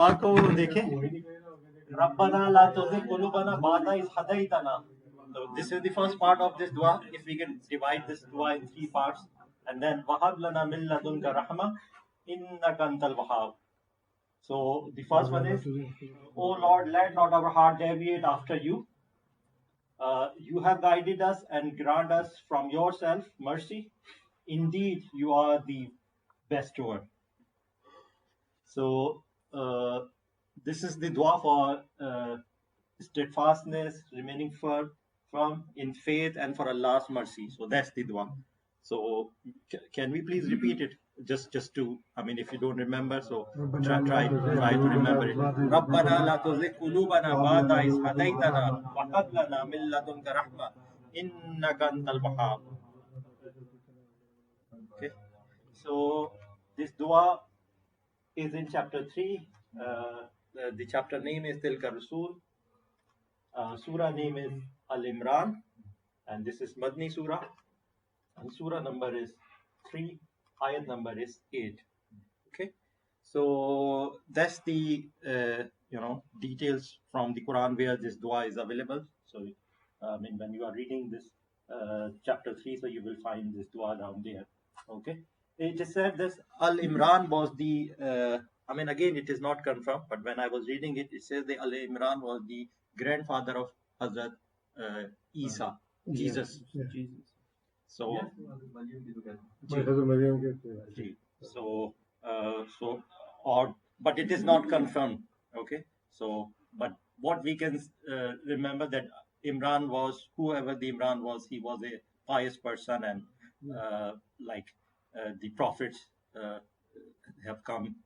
को देखें रब्बना ला तुज़िग़ क़ुलूबना बअदा is हदैतना. So this is the first part of this dua. If we can divide this dua in three parts, and then wahab lana min ladunka rahma innaka antal wahhab. So the first one is, O Lord, let not our heart deviate after you. You have guided us and grant us from yourself mercy. Indeed, you are the best steward. So this is the dua for steadfastness, remaining firm in faith, and for Allah's mercy. So that's the dua. So can we please repeat it? Just to, I mean, if you don't remember, so try to remember it. رَبَّنَا لَا تُزِغْ قُلُوبَنَا بَعْدَ إِذْ هَدَيْتَنَا وَهَبْ لَنَا مِن لَّدُنكَ رَحْمَةً إِنَّكَ أَنتَ الْوَهَّابُ. Okay. So this dua is in chapter 3. The chapter name is Tilka Rasul. Surah name is Al-Imran, and this is Madni Surah. And Surah number is 3, ayat number is 8. Okay, so that's the details from the Quran where this dua is available. So I mean, when you are reading this chapter 3, so you will find this dua down there. Okay, it is said this Al-Imran was the I mean, again, it is not confirmed, but when I was reading it, it says the Al-Imran was the grandfather of Hazrat Isa, Jesus. So, but it is not confirmed. Okay, so, but what we can remember that Imran was, whoever the Imran was, he was a pious person, and the prophets have come,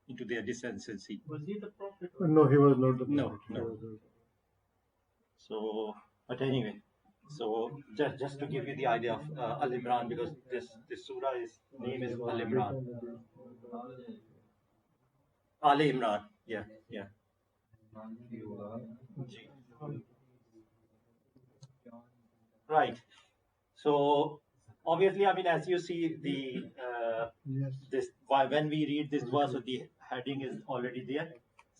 into their descendancy. Was he the prophet? No, he was not the No, prophet. no. So, but anyway, so just to give you the idea of Al Imran, because this surah name is Al Imran. Ali Imran, yeah. Right. So obviously, I mean, as you see the when we read this dua, so the heading is already there.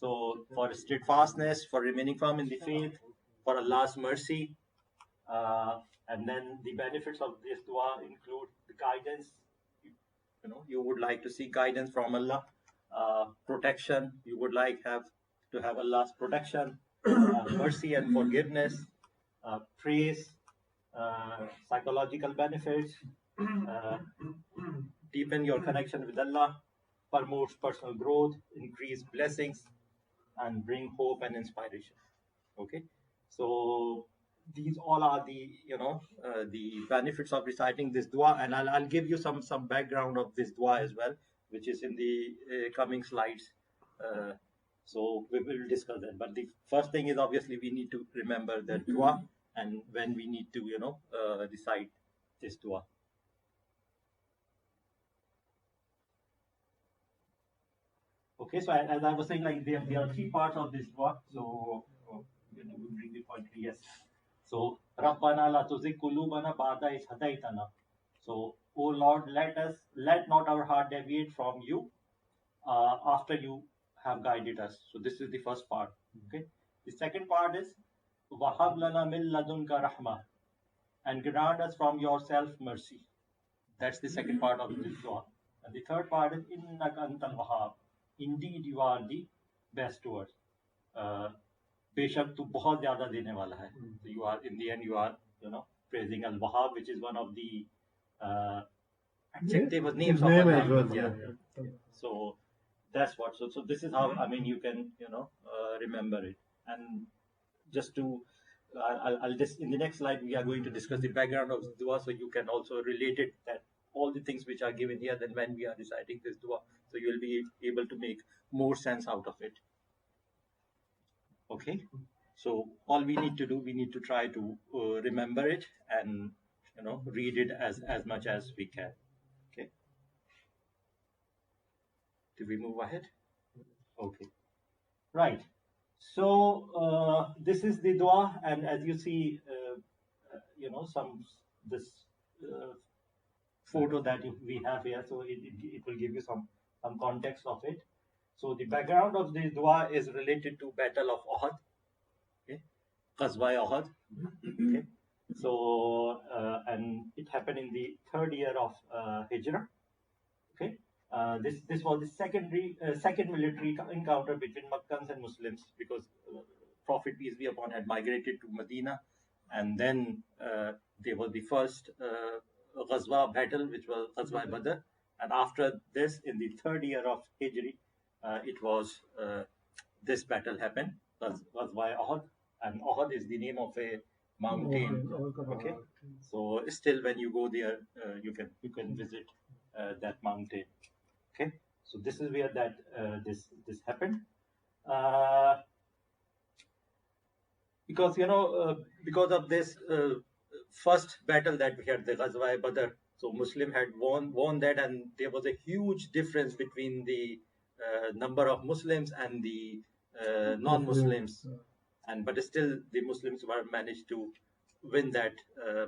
So for steadfastness, for remaining firm in the faith, for Allah's mercy, and then the benefits of this dua include the guidance. You would like to seek guidance from Allah, protection. You would like to have Allah's protection, mercy and forgiveness, praise, psychological benefits, deepen your connection with Allah, promotes personal growth, increase blessings, and bring hope and inspiration. Okay, so these all are the the benefits of reciting this dua, and I'll give you some background of this dua as well, which is in the coming slides. So we will discuss that. But the first thing is, obviously, we need to remember the dua and when we need to recite this dua. Okay, so as I was saying, like there are three parts of this dua. So we'll bring the point here. Yes. So Rabbana la tuzigh qulubana ba'da idh hadaytana. So, O Lord, let not our heart deviate from you after you have guided us. So this is the first part. Okay. The second part is wahab lana min ladunka rahma, and grant us from yourself mercy. That's the second part of this dua. And the third part is innaka antal wahhab. Indeed, you are the best steward. बेशक तू बहुत ज्यादा देने वाला है. So you are, in the end, you are praising Al Wahhab, which is one of the adjective names of Allah. Yeah. So that's what. So this is how, I mean, you can remember it. And just to I'll just, in the next slide we are going to discuss the background of dua, so you can also relate it, that all the things which are given here, then when we are reciting this dua, so you will be able to make more sense out of it. Okay, so all we need to do, we need to try to remember it and read it as much as we can. Okay, do we move ahead? Okay, right. So this is the dua, and as you see, this photo that we have here, so it will give you some context of it. So the background of this dua is related to Battle of Uhud, okay, ghazwahuhad. Okay, so and it happened in the third year of Hijrah. Okay, this was the second military encounter between Makkans and Muslims, because Prophet peace be upon had migrated to Medina, and then there was the first ghazwa battle, which was ghazwa Badr, and after this, in the third year of Hijri, it was this battle happened, ghazwa Uhud, and Uhud is the name of a mountain. Okay, so still when you go there, you can visit that mountain. Okay, so this is where that this happened. Uh, because because of this first battle that we had, the Ghazwa Badr. So Muslim had won that, and there was a huge difference between the number of Muslims and the non-Muslims, and but still the Muslims were managed to win that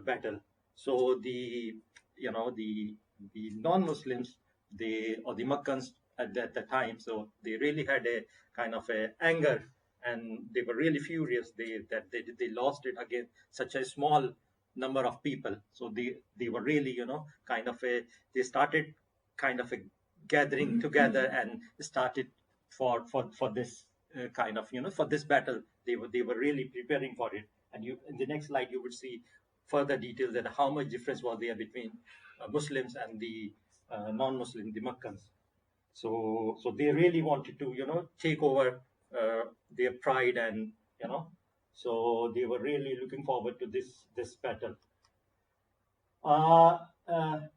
battle. So the non-Muslims, they, or the Makkans at that time, so they really had a kind of a anger, and they were really furious that they lost it against such a small number of people. So they were really, kind of a, they started kind of a gathering together and started for this kind of, for this battle. They were really preparing for it. And you, in the next slide, you would see further details that how much difference was there between Muslims and the non-Muslim, the Makkans. So they really wanted to, take over their pride, and so they were really looking forward to this battle.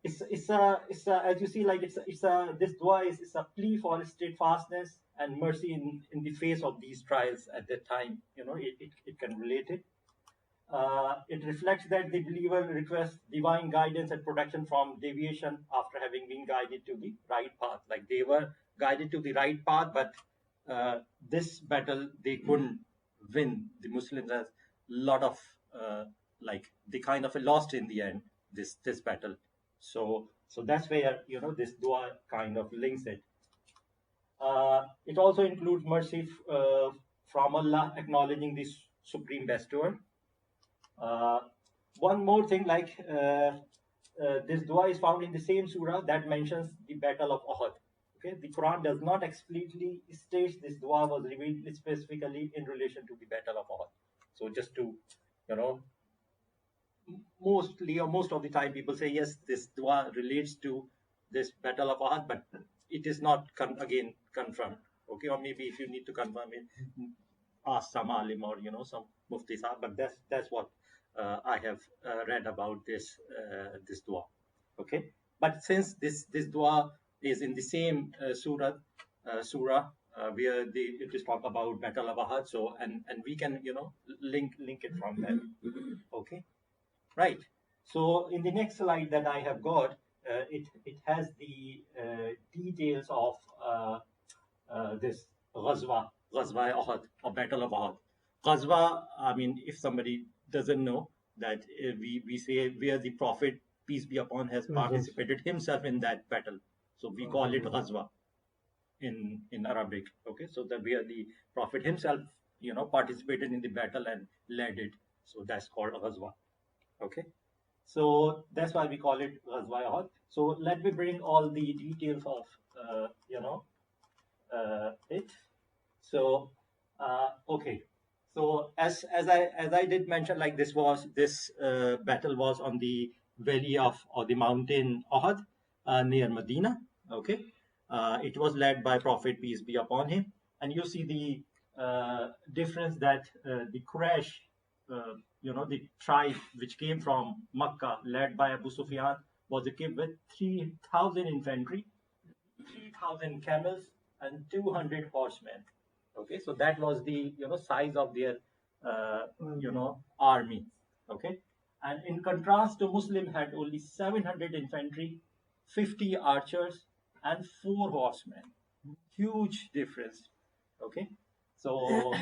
It's as you see, like it's a this dua is a plea for steadfastness and mercy in the face of these trials at that time. It can relate it. It reflects that the believer requests divine guidance and protection from deviation after having been guided to the right path. Like they were guided to the right path, but this battle they couldn't win. The Muslims has a lot of like they kind of lost in the end this battle. So that's where this dua kind of links it. It also includes mercy from Allah, acknowledging this supreme bestower. Uh, One more thing, like this dua is found in the same surah that mentions the Battle of Uhud. Okay, the Quran does not explicitly state this dua was revealed specifically in relation to the Battle of Uhud. So just to, you know, mostly or most of the time people say yes, this dua relates to this Battle of Uhud, but it is not again confirmed. Okay, or maybe if you need to confirm it, ask some alim or some mufti sahab, but that's what I have read about this dua. Okay, but since this dua is in the same surah where it is talk about Battle of Ahad, so and we can link it from there. Okay, right. So in the next slide that I have got, it has the details of this ghazwa Ahad, or Battle of Ahad. Ghazwa, I mean, if somebody doesn't know that, we say where the Prophet, peace be upon, has participated himself in that battle. So we call it ghazwa in Arabic. Okay, so that where the Prophet himself, participated in the battle and led it. So that's called ghazwa. Okay, so that's why we call it ghazwa. So let me bring all the details of it. So okay, so as I did mention, like this battle was on the valley of, or the mountain Uhud, near Medina. Okay, it was led by Prophet peace be upon him, and you see the difference that the Quraysh, the tribe which came from Makkah, led by Abu Sufyan, was equipped with 3,000 infantry, 3,000 camels, and 200 horsemen. Okay, so that was the size of their army. Okay, and in contrast to Muslim had only 700 infantry, 50 archers, and 4 horsemen. Huge difference. Okay, so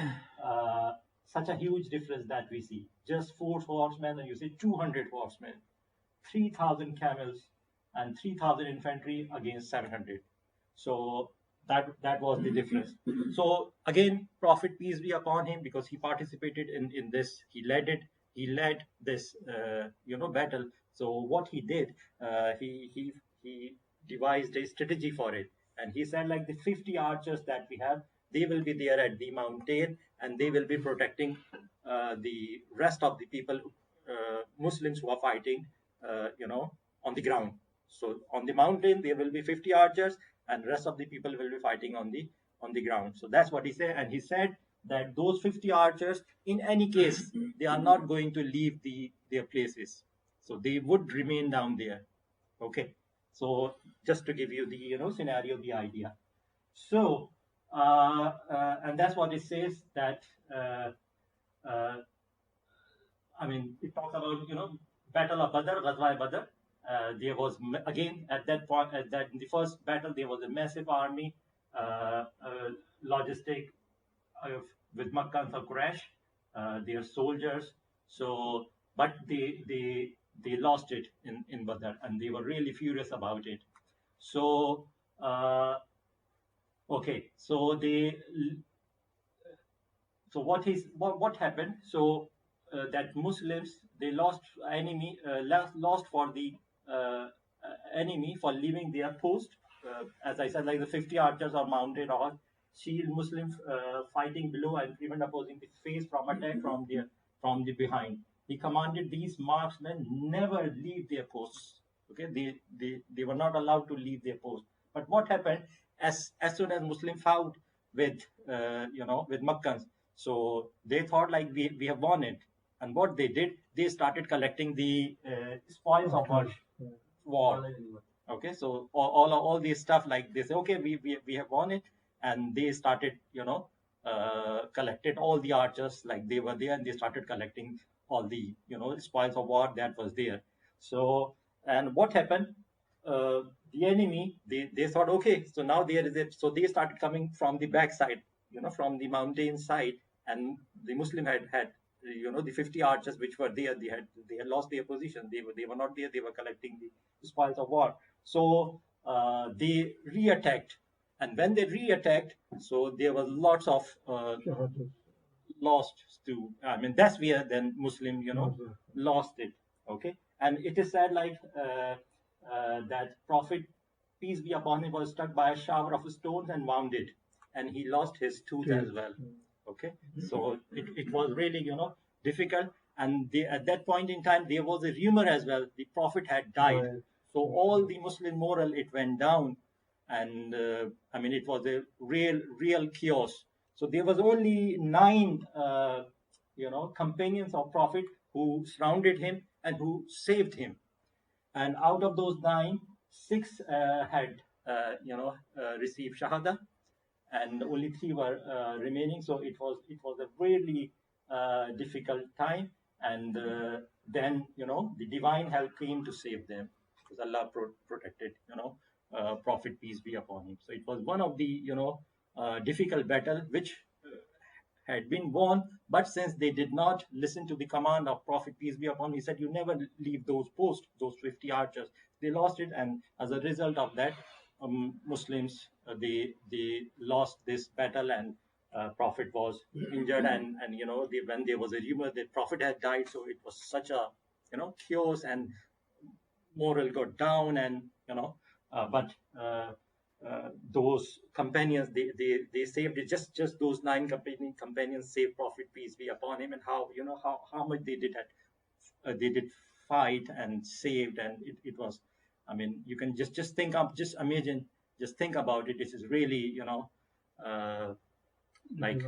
such a huge difference that we see. Just 4 horsemen, and you see 200 horsemen, 3,000 camels, and 3,000 infantry against 700. So that was the difference. So again, Prophet peace be upon him, because he participated in this, he led this battle. So what he did, he devised a strategy for it, and he said, like, the 50 archers that we have, they will be there at the mountain, and they will be protecting the rest of the people, Muslims who are fighting, on the ground. So on the mountain there will be 50 archers, and rest of the people will be fighting on the ground. So that's what he said, and he said that those 50 archers, in any case, they are not going to leave their places, so they would remain down there. Okay, so just to give you the scenario, the idea. So and that's what it says, that uh, uh, I mean, it talks about Battle of Badr, ghazwah Badr. There was again at that point, at that in the first battle, there was a massive army, logistic, uh, with Makkah and Quraysh, their soldiers. So, but they lost it in Badr, and they were really furious about it. So, okay, so what happened? So that Muslims, they lost for the uh, enemy for leaving their post. As I said, like, the 50 archers are mounted on shield Muslims fighting below and prevent opposing the face from attack from the behind. He commanded these marksmen never leave their posts. Okay, they were not allowed to leave their post. But what happened, as soon as Muslim fought with with Makkans, so they thought, like, we have won it. And what they did, they started collecting the spoils of our war. Okay, so all these stuff, like, they say, okay, we have won it, and they started collected all the archers, like, they were there, and they started collecting all the spoils of war that was there. So, and what happened, uh, the enemy, they thought, okay, so now there is it. So they started coming from the backside, from the mountain side, and the Muslim had the 50 archers which were there, they had lost their position, they were not there, they were collecting the spoils of war. So they re-attacked, and when they re-attacked, so there was lots of lost to, I mean, that's where then Muslim lost it. Okay, and it is said, like, that Prophet peace be upon him was struck by a shower of stones and wounded, and he lost his tooth as well. Okay, so it was really difficult. And at that point in time, there was a rumor as well, the Prophet had died. So all the Muslim moral, it went down, and I mean, it was a real chaos. So there was only 9 companions of Prophet who surrounded him and who saved him. And out of those 9, 6 had received shahada, and only 3 were remaining. So it was a really difficult time, and then the divine help came to save them, because Allah protected Prophet peace be upon him. So it was one of the difficult battle which had been won, but since they did not listen to the command of Prophet peace be upon him, he said, you never leave those posts, those 50 archers. They lost it, and as a result of that, Muslims, they lost this battle, and Prophet was injured, and when there was a rumor that Prophet had died, so it was such a chaos, and moral got down, and but those companions, they saved it. Just those 9 companions saved Prophet peace be upon him, and how much they did fight and saved, and it was, I mean, you can just think up, just imagine, just think about it. This is really uh, like,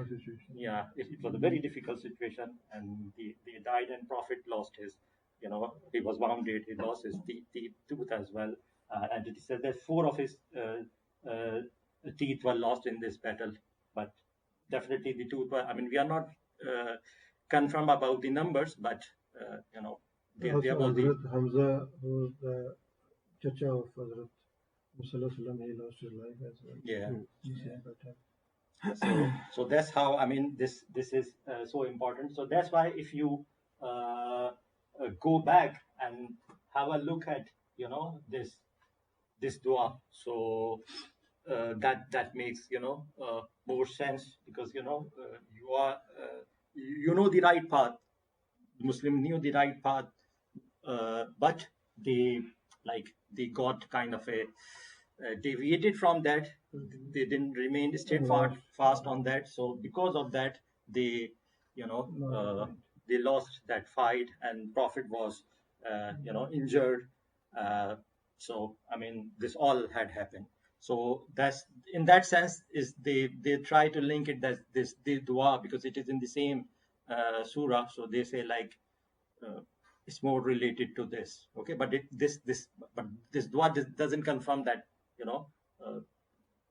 yeah, it was a very difficult situation, and they died, and Prophet lost his, he was wounded, he lost his tooth as well, and it said that 4 of his uh, teeth were lost in this battle, but definitely the tooth were, I mean, we are not confirmed about the numbers, but there was the Hamza, who was the chacha of Hazrat Muhammad, he lost his life as well. yeah. Yeah. So that's how, I mean, this is so important. So that's why, if you go back and have a look at this dua. So that makes more sense, because you are you know the right path. Muslim knew the right path, but they they got kind of a deviated from that. They didn't remain steadfast fast on that. So because of that, they you know they lost that fight, and Prophet was injured. Uh, so I mean, this all had happened. So that's, in that sense, is they try to link it, that this dua, because it is in the same surah. So they say like, uh, it's more related to this. Okay, but this dua doesn't confirm that you know uh,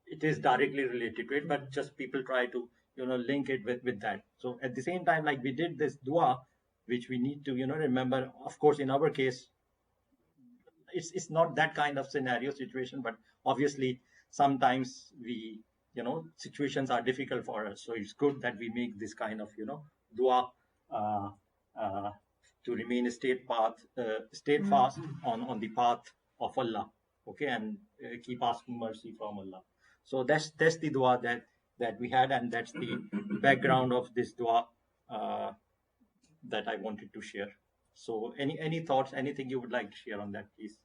it is directly related to it, but just people try to link it with that. So at the same time, like, we did this dua, which we need to remember. Of course, in our case, it's not that kind of scenario situation, but obviously sometimes we situations are difficult for us, so it's good that we make this kind of dua, uh, uh, to remain steadfast on the path of Allah. Okay, and keep asking mercy from Allah. So that's the dua that we had, and that's the background of this dua uh, that I wanted to share. So any thoughts, anything you would like to share on that, please?